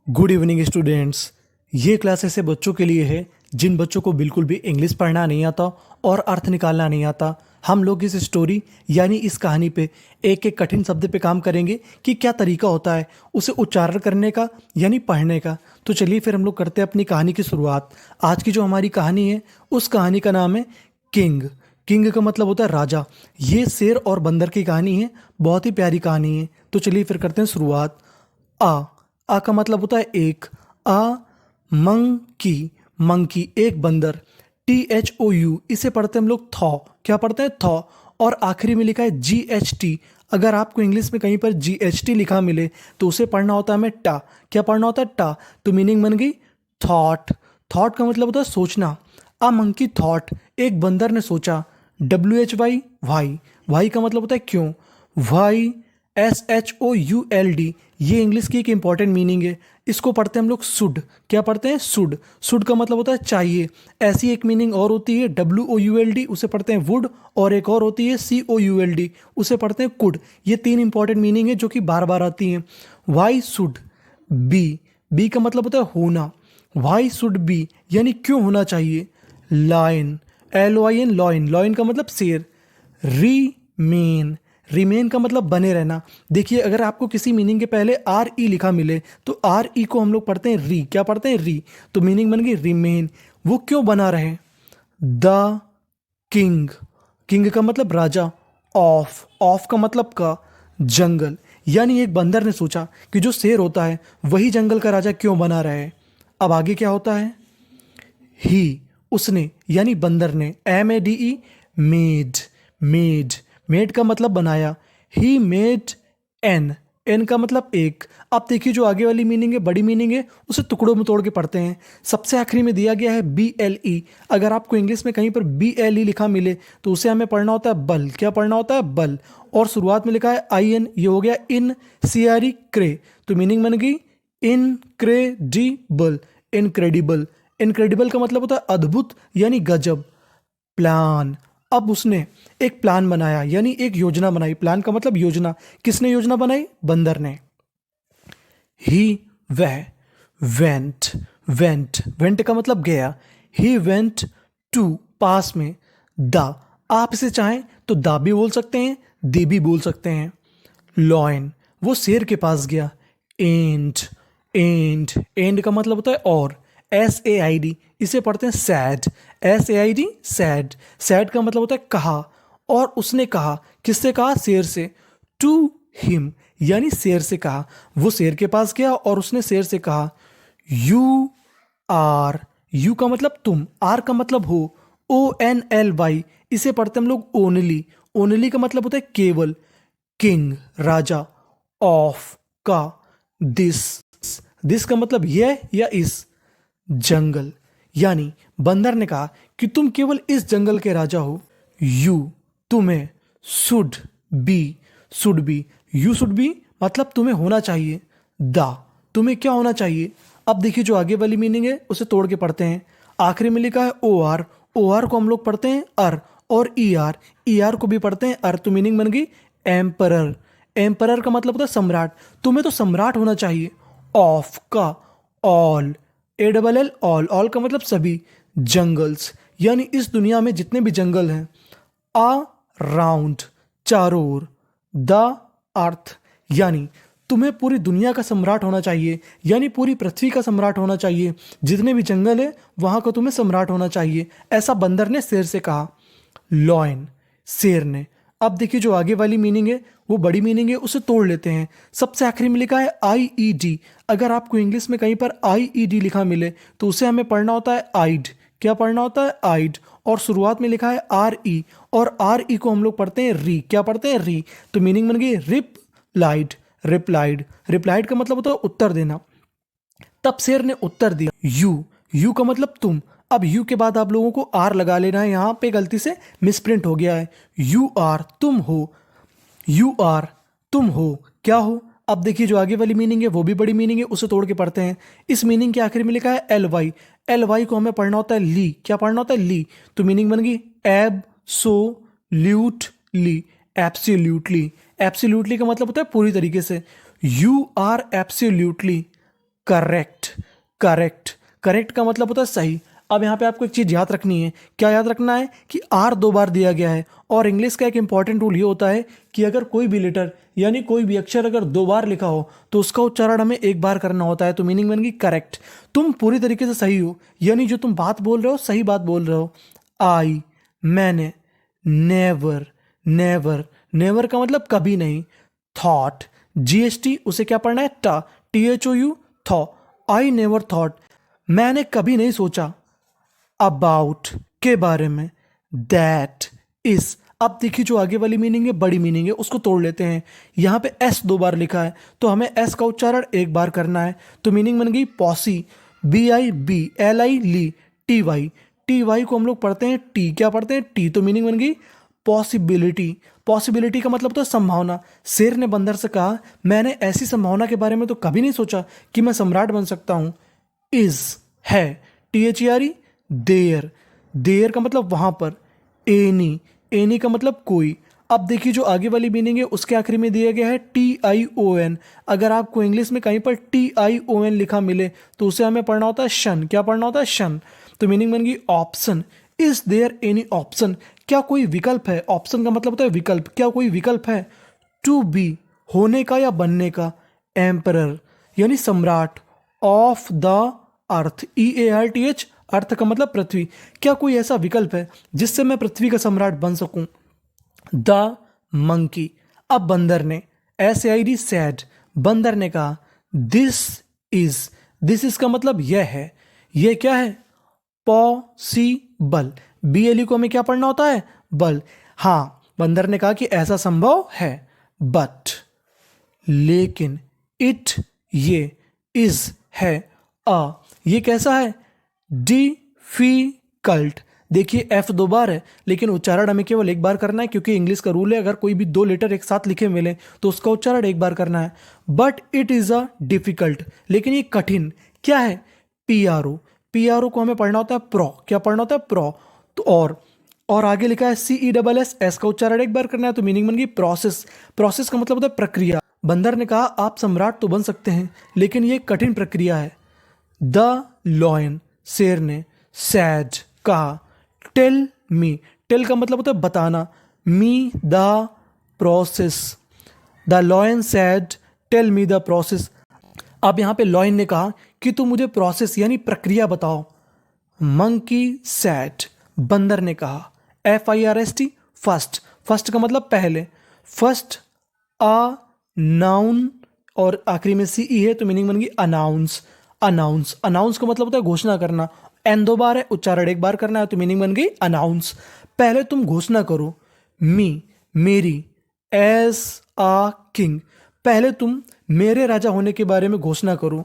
Good evening students. ये class ऐसे बच्चों के लिए है जिन बच्चों को बिल्कुल भी इंग्लिश पढ़ना नहीं आता और अर्थ निकालना नहीं आता। हम लोग इस स्टोरी यानी इस कहानी पे एक एक कठिन शब्द पे काम करेंगे कि क्या तरीका होता है उसे उच्चारण करने का यानी पढ़ने का। तो चलिए फिर हम लोग करते हैं अपनी कहानी की शुरुआत। आज की जो हमारी कहानी है उस कहानी का नाम है किंग। किंग का मतलब होता है राजा। ये शेर और बंदर की कहानी है, बहुत ही प्यारी कहानी है। तो चलिए फिर करते हैं शुरुआत। आ आ का मतलब होता है एक। आ मंकी, मंकी एक बंदर। THOU इसे पढ़ते हैं हम लोग थॉ। क्या पढ़ते हैं? थॉ। और आखिरी में लिखा है GHT। अगर आपको इंग्लिश में कहीं पर GHT लिखा मिले तो उसे पढ़ना होता है हमें टा। क्या पढ़ना होता है? टा। तो मीनिंग बन गई थॉट। थॉट का मतलब होता है सोचना। आ मंकी थॉट, एक बंदर ने सोचा। WHY वाई, वाई का मतलब होता है क्यों। वाई SHOULD, ये इंग्लिश की एक इंपॉर्टेंट मीनिंग है। इसको पढ़ते हैं हम लोग शुड। क्या पढ़ते हैं? शुड। शुड का मतलब होता है चाहिए। ऐसी एक मीनिंग और होती है WOULD, उसे पढ़ते हैं वुड। और एक और होती है COULD, उसे पढ़ते हैं कुड। ये तीन इंपॉर्टेंट मीनिंग है जो कि बार बार आती हैं। वाई शुड बी, बी का मतलब होता है होना। वाई शुड बी यानी क्यों होना चाहिए। लायन, LOIN, लॉइन, लॉइन का मतलब शेर। रीमेन, रिमेन का मतलब बने रहना। देखिए अगर आपको किसी मीनिंग के पहले RE लिखा मिले तो RE को हम लोग पढ़ते हैं री। क्या पढ़ते हैं? री। तो मीनिंग बन गई रिमेन, वो क्यों बना रहे। द किंग, किंग का मतलब राजा। ऑफ, ऑफ का मतलब का। जंगल, यानी एक बंदर ने सोचा कि जो शेर होता है वही जंगल का राजा क्यों बना रहे। अब आगे क्या होता है। ही, उसने यानी बंदर ने। MADE, मेड, मेड, मेड का मतलब बनाया। ही मेड एन, एन का मतलब एक। अब देखिए जो आगे वाली मीनिंग है बड़ी मीनिंग है, उसे टुकड़ों में तोड़ के पढ़ते हैं। सबसे आखिरी में दिया गया है BLE। अगर आपको इंग्लिश में कहीं पर BLE लिखा मिले तो उसे हमें पढ़ना होता है बल। क्या पढ़ना होता है? बल। और शुरुआत में लिखा है IN, ये हो गया इन CRE क्रे। तो मीनिंग बन गई इनक्रेडिबल, इनक्रेडिबल। इनक्रेडिबल का मतलब होता है अद्भुत यानी गजब। प्लान, अब उसने एक प्लान बनाया यानी एक योजना बनाई। प्लान का मतलब योजना। किसने योजना बनाई? बंदर ने। ही, वह। वेंट, वेंट, वेंट का मतलब गया। ही वेंट टू, पास में। द, आप इसे चाहें तो दा भी बोल सकते हैं, दे भी बोल सकते हैं। लॉयन, वो शेर के पास गया। एंड, एंड, एंड का मतलब होता है और। SAID, इसे पढ़ते हैं सैड। SAID, sad. सैड का मतलब होता है कहा। और उसने कहा, किससे कहा? शेर से। टू हिम, यानी शेर से कहा। वो शेर के पास गया और उसने शेर से कहा। यू आर, यू का मतलब तुम, आर का मतलब हो। ONLY, इसे पढ़ते हम लोग ओनली। ओनली का मतलब होता है केवल। King, Raja. ऑफ, का। दिस, दिस का मतलब यह या इस। जंगल, यानी बंदर ने कहा कि तुम केवल इस जंगल के राजा हो। यू, तुम्हें। Should be, should be, you should be मतलब तुम्हें होना चाहिए। द, तुम्हें क्या होना चाहिए। अब देखिए जो आगे वाली मीनिंग है उसे तोड़ के पढ़ते हैं। आखिरी में लिखा है OR, OR को हम लोग पढ़ते हैं अर। और ER, ER को भी पढ़ते हैं अर। तो मीनिंग बन गई एम्परर। एम्परर का मतलब होता है सम्राट। तुम्हें तो सम्राट होना चाहिए। ऑफ का, ऑल, ALL, ऑल, ऑल का मतलब सभी। जंगल्स, यानी इस दुनिया में जितने भी जंगल हैं। अ राउंड, चारों ओर। द अर्थ, यानी तुम्हें पूरी दुनिया का सम्राट होना चाहिए, यानी पूरी पृथ्वी का सम्राट होना चाहिए। जितने भी जंगल है वहां का तुम्हें सम्राट होना चाहिए, ऐसा बंदर ने शेर से कहा। लॉयन, शेर ने। अब देखिए जो आगे वाली मीनिंग है वो बड़ी मीनिंग है, उसे तोड़ लेते हैं। सबसे आखिरी में लिखा है IED। अगर आपको इंग्लिश में कहीं पर IED लिखा मिले तो उसे हमें पढ़ना होता है आइड। क्या पढ़ना होता है? आइड। और शुरुआत में लिखा है RE, और RE को हम लोग पढ़ते हैं री। क्या पढ़ते हैं? री। तो मीनिंग बन गई रिप्लाइड, रिप्लाइड। रिप्लाइड का मतलब होता है उत्तर देना। तब शेर ने उत्तर दिया यू, यू का मतलब तुम। अब यू के बाद आप लोगों को आर लगा लेना है, यहां पे गलती से मिसप्रिंट हो गया है। यू आर, तुम हो। यू आर, तुम हो। क्या हो? अब देखिए जो आगे वाली मीनिंग है वो भी बड़ी मीनिंग है, उसे तोड़ के पढ़ते हैं। इस मीनिंग के आखिर में लिखा है LY। LY को हमें पढ़ना होता है ली। क्या पढ़ना होता है? ली। तो मीनिंग बन गई एब सो ल्यूटली, एब्सोल्यूटली। एब्सोल्यूटली का मतलब होता है पूरी तरीके से। You are absolutely correct. Correct, correct का मतलब होता है सही। अब यहाँ पे आपको एक चीज़ याद रखनी है। क्या याद रखना है कि आर 2 बार दिया गया है, और इंग्लिश का एक इंपॉर्टेंट रूल ये होता है कि अगर कोई भी लेटर यानी कोई भी अक्षर अगर 2 बार लिखा हो तो उसका उच्चारण हमें 1 बार करना होता है। तो मीनिंग बन गई करेक्ट। तुम पूरी तरीके से सही हो, यानी जो तुम बात बोल रहे हो सही बात बोल रहे हो। आई, मैंने, नेवर, नेवर, नेवर का मतलब कभी नहीं। थॉट, जीएसटी उसे क्या पढ़ना है, टा, THOU, thaw. I never thought, मैंने कभी नहीं सोचा। अबाउट, के बारे में। दैट, इस। अब देखिए जो आगे वाली मीनिंग है बड़ी मीनिंग है, उसको तोड़ लेते हैं। यहाँ पे एस 2 बार लिखा है तो हमें एस का उच्चारण 1 बार करना है। तो मीनिंग बन गई पॉसी, BIBLI, ली, TY, TY को हम लोग पढ़ते हैं टी, क्या पढ़ते हैं टी। तो मीनिंग बन गई पॉसिबिलिटी। पॉसिबिलिटी का मतलब तो संभावना। शेर ने बंदर से कहा, मैंने ऐसी संभावना के बारे में तो कभी नहीं सोचा कि मैं सम्राट बन सकता हूँ। इज, है, THERE, देयर, देयर का मतलब वहां पर। एनी, एनी का मतलब कोई। अब देखिए जो आगे वाली मीनिंग है उसके आखिरी में दिया गया है TION। अगर आपको इंग्लिश में कहीं पर TION लिखा मिले तो उसे हमें पढ़ना होता है शन। क्या पढ़ना होता है, शन। तो मीनिंग बन गई option. Is there any option, क्या कोई विकल्प है। ऑप्शन का मतलब होता है विकल्प, क्या कोई विकल्प है। टू बी, होने का या बनने का। एम्परर, यानी सम्राट। ऑफ द अर्थ, EARTH, अर्थ का मतलब पृथ्वी। क्या कोई ऐसा विकल्प है जिससे मैं पृथ्वी का सम्राट बन सकूं। द मंकी, अब बंदर ने, SAID, सैड, बंदर ने कहा। दिस इज, दिस इज का मतलब यह है। यह क्या है, पॉसिबल। BLE को हमें क्या पढ़ना होता है, बल। हाँ, बंदर ने कहा कि ऐसा संभव है। बट, लेकिन, इट, ये, इज, है, ये कैसा है, डिफिकल्ट। देखिए F 2 बार है लेकिन उच्चारण हमें केवल 1 बार करना है, क्योंकि इंग्लिश का रूल है अगर कोई भी 2 लेटर एक साथ लिखे मिले तो उसका उच्चारण 1 बार करना है। But it is a difficult, लेकिन ये कठिन। क्या है, PRO, PRO को हमें पढ़ना होता है प्रो। क्या पढ़ना होता है, प्रो। तो और आगे लिखा है CESS, एस का उच्चारण 1 बार करना है। तो मीनिंग बन गई प्रोसेस। प्रोसेस का मतलब होता है प्रक्रिया। बंदर ने कहा आप सम्राट तो बन सकते हैं लेकिन ये कठिन प्रक्रिया है। द लॉयन, शेर ने, सैड, कहा। टेल मी, टेल का मतलब होता है बताना। Me the process, the lion said tell me the process. अब यहाँ पे लॉयन ने कहा कि तू मुझे प्रोसेस यानी प्रक्रिया बताओ। मंकी सैड, बंदर ने कहा। FIRST, फर्स्ट, फर्स्ट का मतलब पहले। फर्स्ट, अ नाउन, और आखिरी में CE है तो मीनिंग बन गई अनाउंस। अनाउंस, अनाउंस का मतलब होता है घोषणा करना। N 2 बार है, उच्चारण 1 बार करना है तो मीनिंग बन गई अनाउंस। पहले तुम घोषणा करो। मी, मेरी। एज अ किंग, पहले तुम मेरे राजा होने के बारे में घोषणा करो।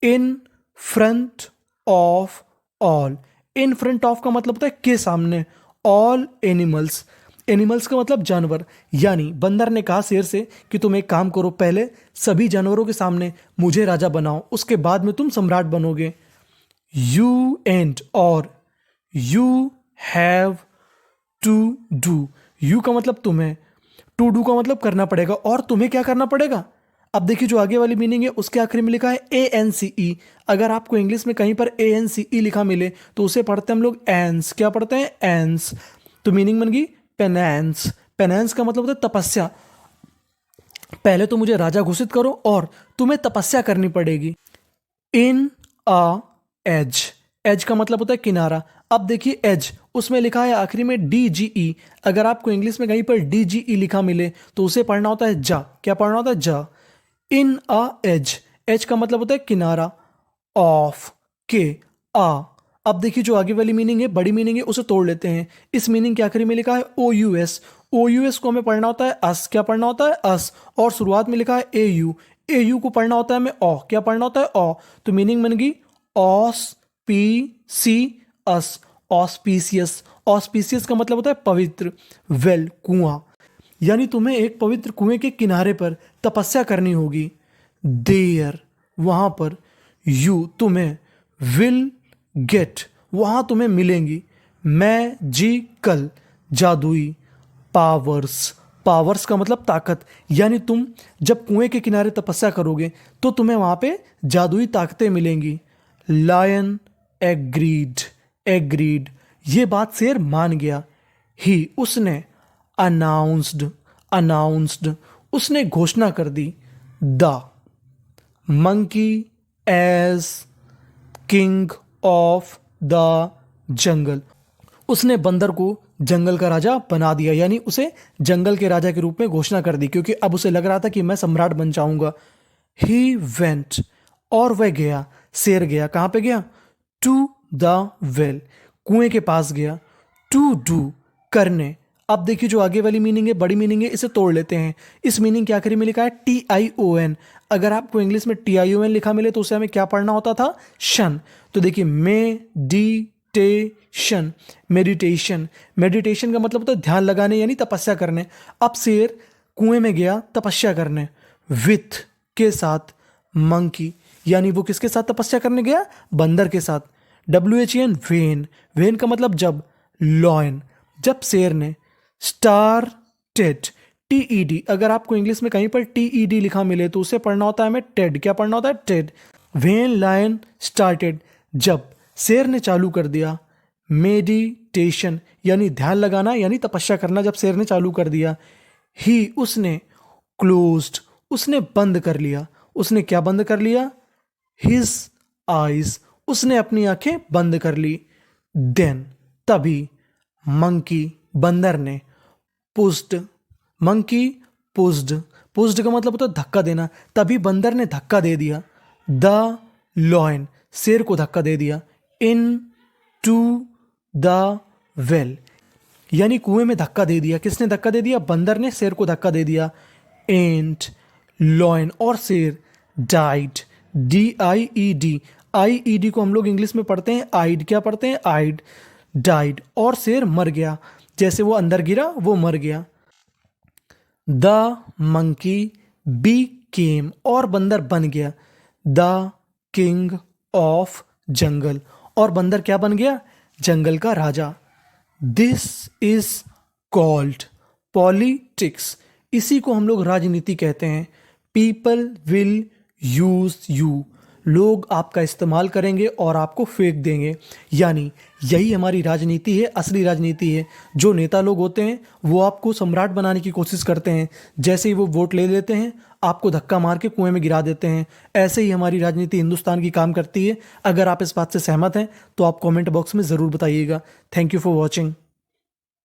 In front of all, in front of का मतलब होता है के सामने। ऑल एनिमल्स, एनिमल्स का मतलब जानवर। यानी बंदर ने कहा शेर से कि तुम एक काम करो, पहले सभी जानवरों के सामने मुझे राजा बनाओ, उसके बाद में तुम सम्राट बनोगे। यू एंड, और you have to do, you का मतलब तुम्हें, टू डू का मतलब करना पड़ेगा, और तुम्हें क्या करना पड़ेगा। अब देखिए जो आगे वाली मीनिंग है उसके आखिरी में लिखा है ANCE। अगर आपको इंग्लिश में कहीं पर ANCE लिखा मिले तो उसे पढ़ते हैं हम लोग एंस। क्या पढ़ते हैं, एंस। तो मीनिंग बन गई पेनेंस। पेनेंस का मतलब होता है तपस्या। पहले तो मुझे राजा घोषित करो और तुम्हें तपस्या करनी पड़ेगी। इन अ एज, एज का मतलब होता है किनारा। अब देखिए एज, उसमें लिखा है आखिरी में DGE। अगर आपको इंग्लिश में कहीं पर DGE लिखा मिले तो उसे पढ़ना होता है जा। क्या पढ़ना होता है, जा। इन अ एज, एज का मतलब होता है किनारा। ऑफ, के, आ। अब देखिए जो आगे वाली मीनिंग है बड़ी मीनिंग है उसे तोड़ लेते हैं। इस मीनिंग के आखिरी में लिखा है OUS। OUS को हमें पढ़ना होता है अस। क्या पढ़ना होता है, अस। और शुरुआत में लिखा है AU। AU को पढ़ना होता है हमें ओ। क्या पढ़ना होता है, ओ। तो मीनिंग बन गई ऑस्पीसियस, ऑस्पीसियस। ऑस्पीसियस का मतलब होता है पवित्र। वेल, कुआं। यानी तुम्हें एक पवित्र कुएं के किनारे पर तपस्या करनी होगी। देयर, वहां पर। यू, तुम्हें। विल गेट, वहां तुम्हें मिलेंगी। मैजिकल, जादुई। पावर्स, पावर्स का मतलब ताकत, यानी तुम जब कुएं के किनारे तपस्या करोगे तो तुम्हें वहां पे जादुई ताकतें मिलेंगी। लायन एग्रीड, एग्रीड, ये बात शेर मान गया। ही, उसने, अनाउंस्ड, अनाउंस्ड, उसने घोषणा कर दी। The monkey as king of the jungle, उसने बंदर को जंगल का राजा बना दिया, यानी उसे जंगल के राजा के रूप में घोषणा कर दी, क्योंकि अब उसे लग रहा था कि मैं सम्राट बन जाऊंगा। ही वेंट, और वह गया, शेर गया, कहां पे गया? टू द वेल, कुएं के पास गया। टू डू, करने। अब देखिए जो आगे वाली मीनिंग है बड़ी मीनिंग है, इसे तोड़ लेते हैं। इस मीनिंग के आखिरी में लिखा है TION। अगर आपको इंग्लिश में TION लिखा मिले तो उसे हमें क्या पढ़ना होता था? शन। तो देखिए मेडिटेशन, मेडिटेशन, मेडिटेशन का मतलब होता है ध्यान लगाने यानी तपस्या करने। अब शेर कुएं में गया तपस्या करने। विथ, के साथ। मंकी, यानी वो किसके साथ तपस्या करने गया? बंदर के साथ। WHEN, वेन, वेन का मतलब जब। लॉयन, जब शेर ने। स्टार्टेड, TED, अगर आपको इंग्लिश में कहीं पर TED लिखा मिले तो उसे पढ़ना होता है हमें टेड। क्या पढ़ना होता है? टेड। वेन लायन स्टार्टेड, जब शेर ने चालू कर दिया। मेडिटेशन, यानी ध्यान लगाना यानी तपस्या करना, जब शेर ने चालू कर दिया। ही, उसने। क्लोज्ड, उसने बंद कर लिया। उसने क्या बंद कर लिया? हिज आइज, उसने अपनी आंखें बंद कर ली। देन, तभी। मंकी, बंदर ने। पुस्ड, मंकी पुस्ड, पुस्ड का मतलब होता है धक्का देना, तभी बंदर ने धक्का दे दिया। द लॉयन, शेर को धक्का दे दिया। इन टू द वेल, यानी कुएं में धक्का दे दिया। किसने धक्का दे दिया? बंदर ने शेर को धक्का दे दिया। एंड लॉयन, और शेर। डाइड, DIED, IED को हम लोग इंग्लिश में पढ़ते हैं आइड। क्या पढ़ते हैं? आइड। डाइड, और शेर मर गया, जैसे वो अंदर गिरा वो मर गया। द मंकी बीकेम, और बंदर बन गया। द किंग ऑफ जंगल, और बंदर क्या बन गया? जंगल का राजा। दिस इज कॉल्ड पॉलिटिक्स, इसी को हम लोग राजनीति कहते हैं। पीपल विल यूज यू, लोग आपका इस्तेमाल करेंगे और आपको फेंक देंगे, यानी यही हमारी राजनीति है, असली राजनीति है। जो नेता लोग होते हैं वो आपको सम्राट बनाने की कोशिश करते हैं, जैसे ही वो वोट ले लेते हैं आपको धक्का मार के कुएं में गिरा देते हैं। ऐसे ही हमारी राजनीति हिंदुस्तान की काम करती है। अगर आप इस बात से सहमत हैं तो आप कमेंट बॉक्स में ज़रूर बताइएगा। Thank you for watching.